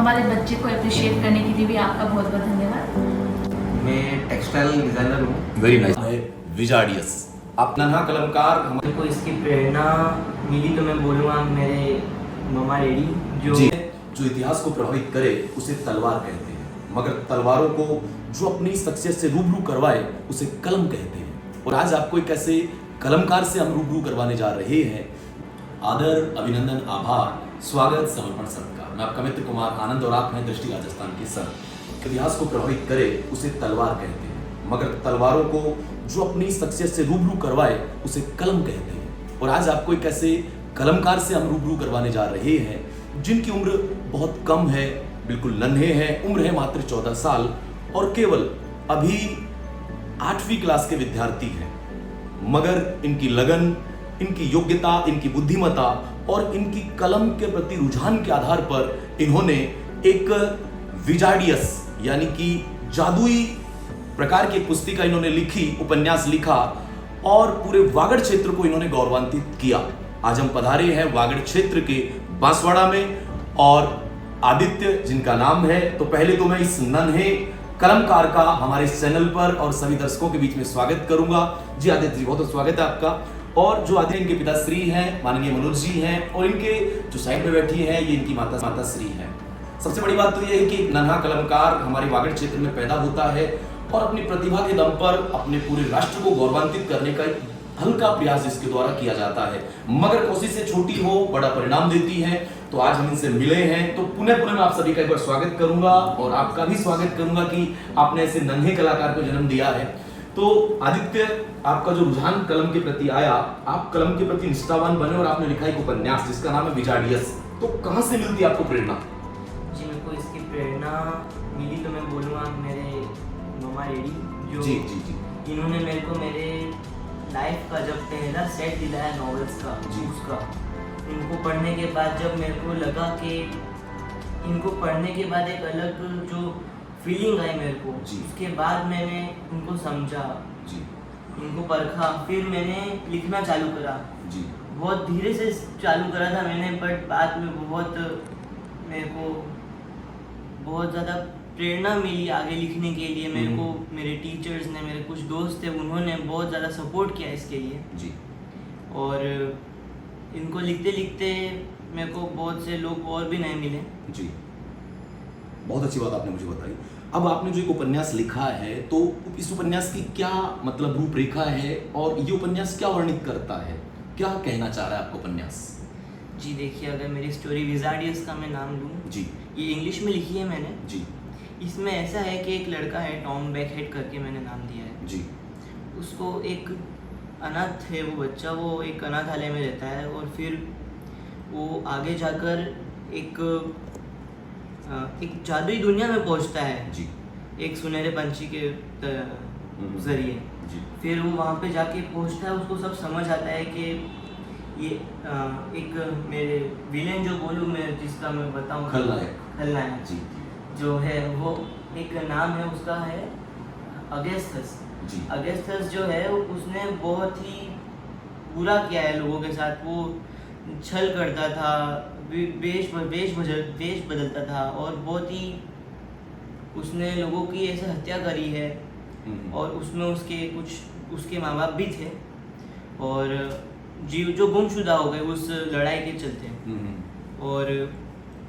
हमारे बच्चे को अप्रिशिएट करने के लिए भी आपका बहुत बहुत धन्यवाद। मैं टेक्सटाइल डिज़ाइनर हूँ। वेरी नाइस है विजाडियस। आप नन्हा कलमकार मेरे को इसकी प्रेरणा मिली तो मैं बोलूँगा मेरे ममा डैडी जो इतिहास को प्रभावित करे उसे तलवार कहते हैं, मगर तलवारों को जो अपनी शख्सियत से रूबरू करवाए उसे कलम कहते हैं। और आज आपको एक ऐसे कलमकार से हम रूबरू करवाने जा रहे हैं। आदर, अभिनंदन, आभार, स्वागत, समर्पण, सत्कार। मैं आपका मित्र कुमार आनंद और आप हैं दृष्टि राजस्थान के सर। इतिहास को प्रभावित करे उसे तलवार कहते हैं, मगर तलवारों को जो अपनी शख्सियत से रूबरू करवाए उसे कलम कहते हैं। और आज आपको एक ऐसे कलमकार से हम रूबरू करवाने जा रहे हैं जिनकी उम्र बहुत कम है, बिल्कुल नन्हे हैं, उम्र है मात्र 14 साल और केवल अभी 8वीं क्लास के विद्यार्थी हैं। मगर इनकी लगन, इनकी योग्यता, इनकी बुद्धिमत्ता और इनकी कलम के प्रति रुझान के आधार पर इन्होंने एक विजाडियस यानी कि जादुई प्रकार की पुस्तिका इन्होंने लिखी, उपन्यास लिखा और पूरे वागड़ क्षेत्र को इन्होंने गौरवान्वित किया। आज हम पधारे हैं वागड़ क्षेत्र के बांसवाड़ा में और आदित्य जिनका नाम है, तो पहले तो मैं इस नन्हे कलमकार का हमारे इस चैनल पर और सभी दर्शकों के बीच में स्वागत करूंगा। जी आदित्य जी, बहुत बहुत स्वागत है आपका। और जो आदित्य इनके पिताश्री हैं माननीय मनोज जी हैं और इनके जो साइड में बैठी हैं ये इनकी माता श्री हैं। सबसे बड़ी बात तो ये है कि नन्हा कलमकार हमारे वागड़ क्षेत्र में पैदा होता है और अपनी प्रतिभा के दम पर अपने पूरे राष्ट्र को गौरवान्वित करने का एक हल्का प्रयास इसके द्वारा किया जाता है, मगर कोशिश से छोटी हो बड़ा परिणाम देती है। तो आज हम इनसे मिले हैं, तो पुनः मैं आप सभी का एक बार स्वागत करूंगा और आपका भी स्वागत करूंगा कि आपने ऐसे नन्हे कलाकार को जन्म दिया है। तो आदित्य, आपका जो रुझान कलम के प्रति आया, आप कलम के प्रति निष्ठावान बने और आपने लिखा एक उपन्यास जिसका नाम है विजाडियस। तो कहाँ से मिलती है आपको प्रेरणा? जी, मेरे को इसकी प्रेरणा मिली तो मैं बोलूँगा मेरे ममा डैडी जी जी जी इन्होंने मेरे को मेरे लाइफ का जब पहला सेट दिलाया नॉवेल्स का, उसका इनको पढ़ने के बाद जब मेरे को लगा कि इनको पढ़ने के बाद एक अलग जो फीलिंग आई मेरे को, उसके बाद मैंने उनको समझा, इनको परखा, फिर मैंने लिखना चालू करा। बहुत धीरे से चालू करा था मैंने, बट बाद में मेरे को बहुत ज़्यादा प्रेरणा मिली आगे लिखने के लिए। मेरे को मेरे टीचर्स ने, मेरे कुछ दोस्त थे, उन्होंने बहुत ज़्यादा सपोर्ट किया इसके लिए जी। और इनको लिखते लिखते मेरे को बहुत से लोग और भी नए मिले जी। बहुत अच्छी बात आपने मुझे बताई। अब आपने जो एक उपन्यास लिखा है, तो इस उपन्यास की क्या मतलब रूपरेखा है और ये उपन्यास क्या वर्णित करता है, क्या कहना चाह रहा है आपका उपन्यास? जी देखिए, अगर मेरी स्टोरी विजाडियस का मैं नाम लूँ जी, ये इंग्लिश में लिखी है मैंने जी। इसमें ऐसा है कि एक लड़का है, टॉम बैकहेड करके मैंने नाम दिया है जी। उसको एक अनाथ है वो बच्चा, वो एक अनाथालय में रहता है और फिर वो आगे जाकर एक जादुई दुनिया में पहुंचता है जी। एक सुनहरे पंछी के जरिए। जी। फिर वो वहाँ पे जाके पहुंचता है, उसको सब समझ आता है कि ये एक मेरे विलेन जो बोलूँ मैं, जिसका मैं बताऊँ, खलनायक जी जो है वो एक नाम है उसका है अगेस्थस जी। अगेस्थस जो है उसने बहुत ही बुरा किया है लोगों के साथ। वो छल करता था, वेश बदलता था और बहुत ही उसने लोगों की ऐसे हत्या करी है और उसमें उसके माँ बाप भी थे और जीव जो गुमशुदा हो गए उस लड़ाई के चलते। और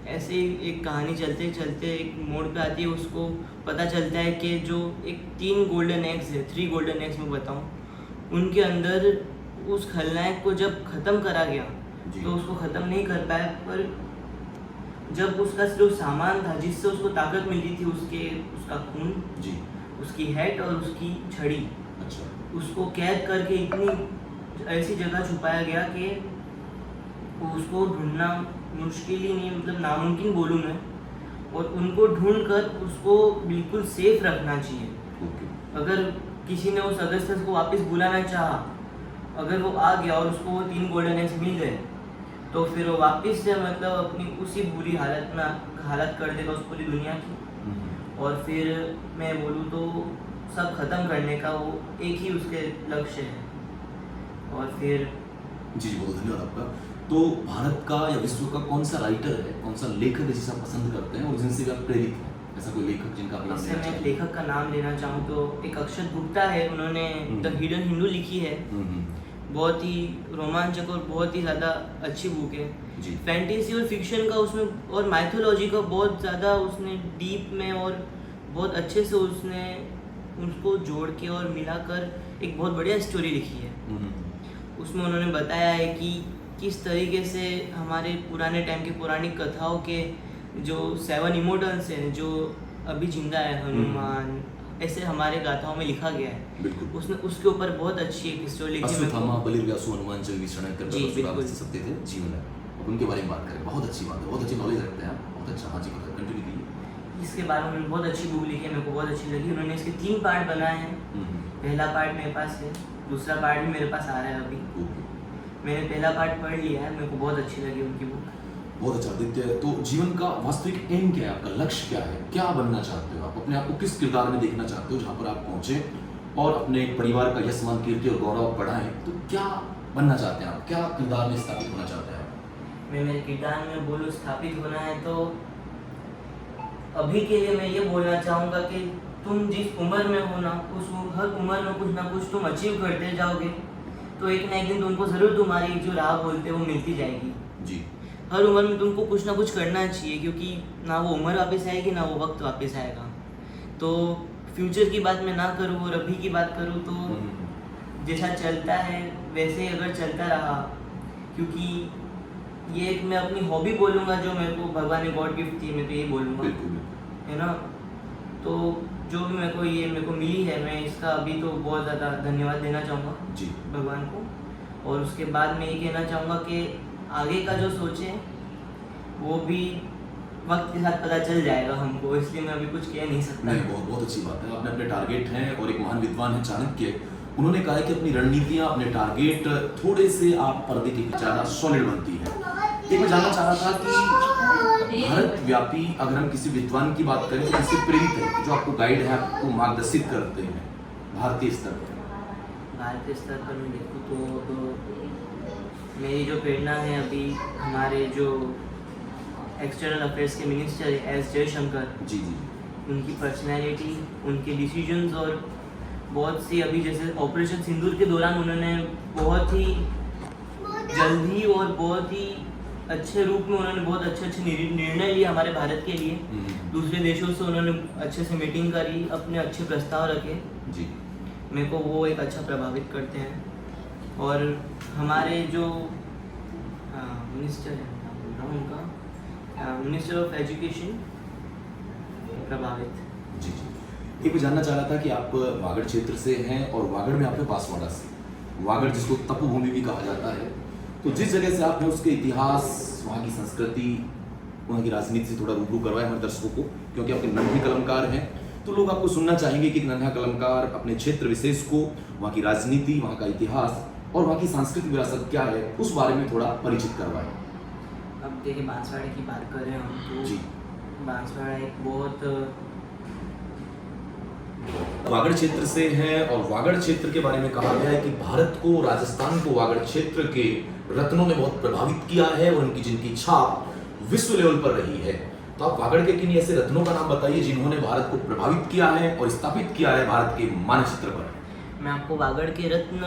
ऐसे ही एक कहानी चलते चलते एक मोड़ पे आती है, उसको पता चलता है कि जो एक 3 गोल्डन एग्स है, 3 गोल्डन एग्स मैं बताऊँ, उनके अंदर उस खलनायक को जब ख़त्म करा गया तो उसको ख़त्म नहीं कर पाया, पर जब उसका जो सामान था जिससे उसको ताकत मिलती थी, उसका खून जी, उसकी हेड और उसकी छड़ी, अच्छा, उसको कैद करके इतनी ऐसी जगह छुपाया गया कि उसको ढूंढना मुश्किल ही नहीं, मतलब नामुमकिन बोलूँ मैं। और उनको ढूंढकर उसको बिल्कुल सेफ रखना चाहिए। अगर किसी ने उस अगस्तस को वापस बुलाना चाहा, अगर वो आ गया और उसको वो 3 गोल्डन एग्स मिल गए तो फिर वो वापस से मतलब अपनी उसी बुरी हालत कर देगा उस पूरी दुनिया की। और फिर मैं बोलूँ तो सब ख़त्म करने का वो एक ही उसके लक्ष्य है। और फिर जी जी, बहुत धन्यवाद आपका। तो भारत का या विश्व का कौन सा राइटर है, कौन सा लेखक है जिसे आप पसंद करते हैं और जिनसे भी आप प्रेरित हैं? ऐसा कोई लेखक जिनका आप नाम इससे लेना मैं चाहें? लेखक का नाम लेना चाहूँ तो एक अक्षत गुप्ता है, उन्होंने द हिडन हिंदू लिखी है। बहुत ही रोमांचक और बहुत ही ज़्यादा अच्छी बुक है। जी। फैंटेसी और फिक्शन का उसमें और माइथोलॉजी का बहुत ज़्यादा उसने डीप में और बहुत अच्छे से उसने उसको जोड़ के और मिलाकर एक बहुत बढ़िया स्टोरी लिखी है। उसमें उन्होंने बताया है कि किस तरीके से हमारे पुराने टाइम के पौराणिक कथाओं के जो 7 इमोर्टल्स हैं जो अभी जिंदा है, हनुमान, ऐसे हमारे गाथाओं में लिखा गया है। बिल्कुल। उसने उसके ऊपर बहुत अच्छी एक स्टोरी लिखी है। अश्वत्थामा, बलिर्व्यासु, हनुमान, जय विषण कर जी, बिल्कुल। सत्य थे जीवन है। अब उनके बारे में बात करें, बहुत अच्छी बात है, बहुत अच्छी नॉलेज रखते हैं आप, बहुत अच्छा। हाँ जी, कंटिन्यू कीजिए। इसके बारे में उन्होंने बहुत अच्छी बुक लिखी है, मेरे को बहुत अच्छी लगी। उन्होंने इसके 3 पार्ट बनाए हैं। पहला पार्ट मेरे पास है, दूसरा पार्ट भी मेरे पास आ रहा है अभी। मैंने पहला पार्ट पढ़ लिया है, मेरे को बहुत अच्छी लगी उनकी बुक। बहुत अच्छा आदित्य। तो जीवन का वास्तविक एम क्या है, आपका लक्ष्य क्या है, क्या बनना चाहते हो आप, अपने आप को किस किरदार में देखना चाहते हो जहाँ पर आप पहुँचे और अपने परिवार का यश मान, कीर्ति और गौरव बढ़ाएं? तो क्या बनना चाहते हैं आप, क्या किरदार में स्थापित होना चाहते हैं आप? मैं मेरे किरदार में बोलूँ स्थापित होना है तो अभी के लिए मैं ये बोलना चाहूँगा कि तुम जिस उम्र में हो ना, उस हर उम्र में कुछ ना कुछ तुम अचीव करते जाओगे तो एक ना एक दिन तुमको ज़रूर तुम्हारी जो राह बोलते हैं वो मिलती जाएगी। जी। हर उम्र में तुमको कुछ ना कुछ करना चाहिए, क्योंकि ना वो उम्र वापस आएगी ना वो वक्त वापस आएगा। तो फ्यूचर की बात मैं ना करूँ और अभी की बात करूँ तो जैसा चलता है वैसे ही अगर चलता रहा, क्योंकि ये एक मैं अपनी हॉबी बोलूँगा जो मेरे को भगवान ने गॉड गिफ्ट दी, मैं तो ये बोलूँगा, बिल्कुल। है ना। तो जो भी मेरे को मिली है, मैं इसका अभी तो बहुत ज़्यादा धन्यवाद देना चाहूँगा जी। भगवान को। और उसके बाद मैं ये कहना चाहूँगा कि आगे का जो सोचें वो भी वक्त के साथ पता चल जाएगा हमको, इसलिए मैं अभी कुछ कह नहीं सकता। नहीं, बहुत बहुत अच्छी बात है। आपने अपने टारगेट हैं और एक महान विद्वान है चाणक्य, उन्होंने कहा है कि अपनी रणनीतियां, अपने टारगेट थोड़े से आप पर्दे के पीछे ज़्यादा सॉलिड बनती है। एक मैं जानना चाह रहा था कि भारत व्यापी अगर हम किसी विद्वान की बात करें तो किससे प्रेरित है, जो आपको गाइड है, आपको मार्गदर्शित करते हैं भारतीय स्तर पर? भारतीय स्तर पर मैं देखूँ तो मेरी जो प्रेरणा है अभी हमारे जो एक्सटर्नल अफेयर्स के मिनिस्टर है एस जयशंकर जी जी। उनकी पर्सनैलिटी, उनके डिसीजंस और बहुत सी अभी जैसे ऑपरेशन सिंदूर के दौरान उन्होंने बहुत ही जल्दी और बहुत ही अच्छे रूप में उन्होंने बहुत अच्छे निर्णय लिए हमारे भारत के लिए। दूसरे देशों से उन्होंने अच्छे से मीटिंग करी, अपने अच्छे प्रस्ताव रखे जी। मेरे को वो एक अच्छा प्रभावित करते हैं। और हमारे जो मिनिस्टर है, बोल रहा हूँ उनका, मिनिस्टर ऑफ एजुकेशन प्रभावित। जी जी। एक मैं जानना चाह रहा था कि आप वागड़ क्षेत्र से हैं और वागड़ में आपके बांसवाड़ा से, वागड़ जिसको तपोभूमि भी कहा जाता है, तो जिस जगह से आप हैं उसके इतिहास, वहाँ की संस्कृति, वहाँ की राजनीति से थोड़ा रूबरू करवाएं हमारे दर्शकों को, क्योंकि आप एक नन्हे कलमकार हैं तो लोग आपको सुनना चाहेंगे कि एक नन्हा कलमकार अपने क्षेत्र विशेष को, वहाँ की राजनीति, वहाँ का इतिहास और वहाँ की सांस्कृतिक विरासत क्या है उस बारे में थोड़ा परिचित करवाएं। अब देखिए बांसवाड़ा की बात करें हम तो जी। बांसवाड़ा एक बहुत वागड़ क्षेत्र से हैं और वागड़ क्षेत्र के बारे में कहा गया है कि भारत को, राजस्थान को वागड़ क्षेत्र के रत्नों ने बहुत प्रभावित किया है और उनकी जिनकी छाप विश्व लेवल पर रही है। तो आप वागड़ के किन ऐसे रत्नों का नाम बताइए जिन्होंने भारत को प्रभावित किया है और स्थापित किया है भारत के मानचित्र पर। मैं आपको वागड़ के रत्न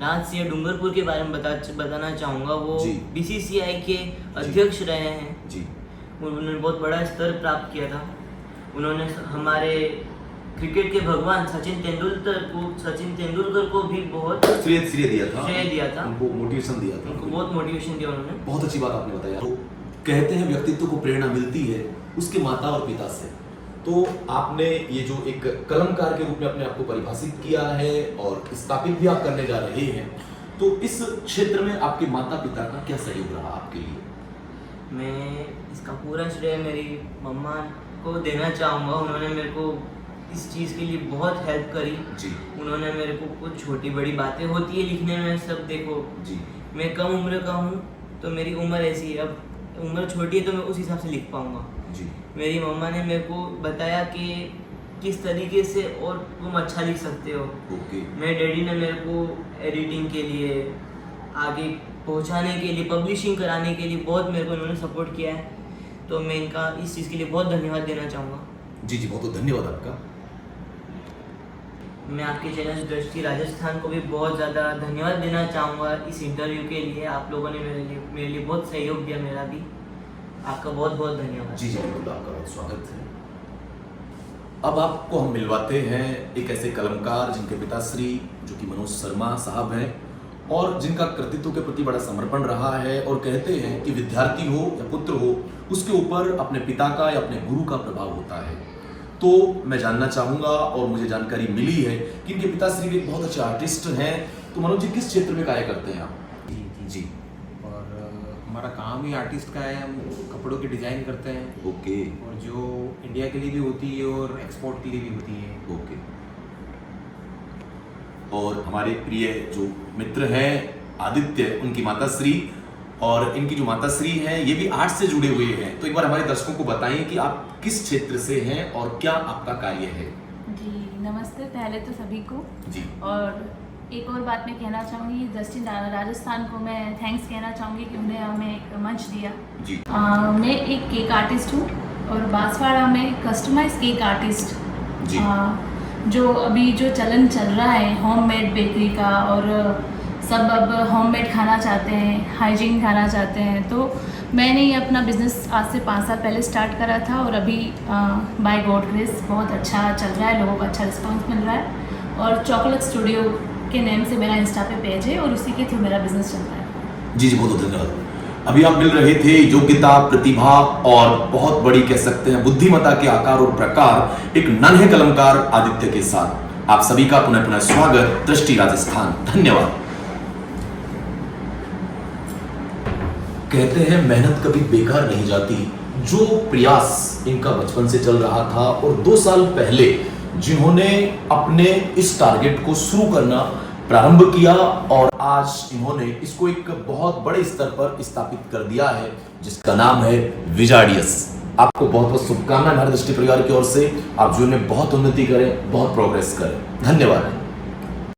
राज सिंह डूंगरपुर के बारे में बताना चाहूँगा। वो जी। बीसीसीआई के अध्यक्ष रहे हैं जी। उन्होंने बहुत बड़ा स्तर प्राप्त किया था। उन्होंने हमारे क्रिकेट के भगवान सचिन तेंदुलकर को भी बहुत श्रेय दिया था, उनको मोटिवेशन दिया था, उनको बहुत मोटिवेशन दिया उन्होंने। बहुत अच्छी बात आपने बताया। तो कहते हैं व्यक्तित्व को प्रेरणा मिलती है उसके माता और पिता से, तो आपने ये जो एक कलमकार के रूप में अपने आप को परिभाषित किया है और स्थापित भी आप करने जा रहे हैं, तो इस क्षेत्र में आपके माता पिता का क्या सहयोग रहा आपके लिए? मैं इसका पूरा श्रेय मेरी मम्मा को देना चाहूँगा। उन्होंने मेरे को इस चीज़ के लिए बहुत हेल्प करी जी। उन्होंने मेरे को कुछ छोटी बड़ी बातें होती है लिखने में, सब देखो जी। मैं कम उम्र का हूँ तो मेरी उम्र ऐसी है, अब उम्र छोटी है तो मैं उस हिसाब से लिख पाऊँगा। जी। मेरी मम्मा ने मेरे को बताया कि किस तरीके से और तुम अच्छा लिख सकते हो। ओके। मेरे डैडी ने मेरे को एडिटिंग के लिए आगे पहुंचाने के लिए, पब्लिशिंग कराने के लिए बहुत मेरे को इन्होंने सपोर्ट किया है। तो मैं इनका इस चीज़ के लिए बहुत धन्यवाद देना चाहूँगा। जी जी, बहुत बहुत धन्यवाद आपका। मैं आपके चैनल दृष्टि राजस्थान को भी बहुत ज़्यादा धन्यवाद देना चाहूँगा इस इंटरव्यू के लिए। आप लोगों ने मेरे लिए बहुत सहयोग दिया, मेरा भी आपका बहुत बहुत धन्यवाद। जी जी, बिल्कुल, आपका बहुत स्वागत है। अब आपको हम मिलवाते हैं एक ऐसे कलमकार जिनके पिताश्री जो कि मनोज शर्मा साहब हैं और जिनका कृतित्व के प्रति बड़ा समर्पण रहा है, और कहते हैं कि विद्यार्थी हो या पुत्र हो, उसके ऊपर अपने पिता का या अपने गुरु का प्रभाव होता है। तो मैं जानना चाहूँगा, और मुझे जानकारी मिली है कि इनके पिताश्री भी एक बहुत अच्छे आर्टिस्ट हैं। तो मनोज जी, किस क्षेत्र में कार्य करते हैं आप? जी जी जी। और हमारा काम ही आर्टिस्ट का है, हम कपड़ों की डिज़ाइन करते हैं। ओके और जो इंडिया के लिए भी होती है और एक्सपोर्ट के लिए भी होती है। ओके। और हमारे प्रिय जो मित्र हैं आदित्य, उनकी माताश्री, और इनकी जो माताश्री हैं ये भी आर्ट से जुड़े हुए हैं। तो एक बार हमारे दर्शकों को बताइए कि आप किस क्षेत्र से हैं और क्या आपका कार्य है? जी नमस्ते पहले तो सभी को। जी। और एक और बात मैं कहना चाहूँगी, दृष्टि राजस्थान को मैं थैंक्स कहना चाहूँगी कि उन्हें हमें एक मंच दिया। जी। मैं एक केक आर्टिस्ट हूँ और बांसवाड़ा में कस्टमाइज केक आर्टिस्ट। जी। जो अभी जो चलन चल रहा है होममेड बेकरी का, और सब अब होममेड खाना चाहते हैं, हाइजीन खाना चाहते हैं। तो मैंने ये अपना बिज़नेस आज से 5 साल पहले स्टार्ट करा था, और अभी बाय गॉड ग्रेस बहुत अच्छा चल रहा है, लोगों का अच्छा रिस्पांस मिल रहा है। और चॉकलेट स्टूडियो के नेम से मेरा इंस्टा पे पेज है और उसी के थ्रू मेरा बिजनेस चल रहा है। जी जी, बहुत बहुत धन्यवाद। अभी आप मिल रहे थे योग्यता, प्रतिभा और बहुत बड़ी कह सकते हैं बुद्धिमत्ता के आकार और प्रकार एक नन्हे कलमकार आदित्य के साथ। आप सभी का पुनः पुनः स्वागत दृष्टि राजस्थान। धन्यवाद। कहते हैं मेहनत कभी बेकार नहीं जाती। जो प्रयास इनका बचपन से चल रहा था, और 2 साल पहले जिन्होंने अपने इस टारगेट को शुरू करना प्रारंभ किया, और आज इन्होंने इसको एक बहुत बड़े स्तर पर स्थापित कर दिया है, जिसका नाम है विजार्डियस। आपको बहुत बहुत शुभकामनाएं हमारे दृष्टि परिवार की ओर से। आप जीवन में बहुत उन्नति करें, बहुत प्रोग्रेस करें। धन्यवाद।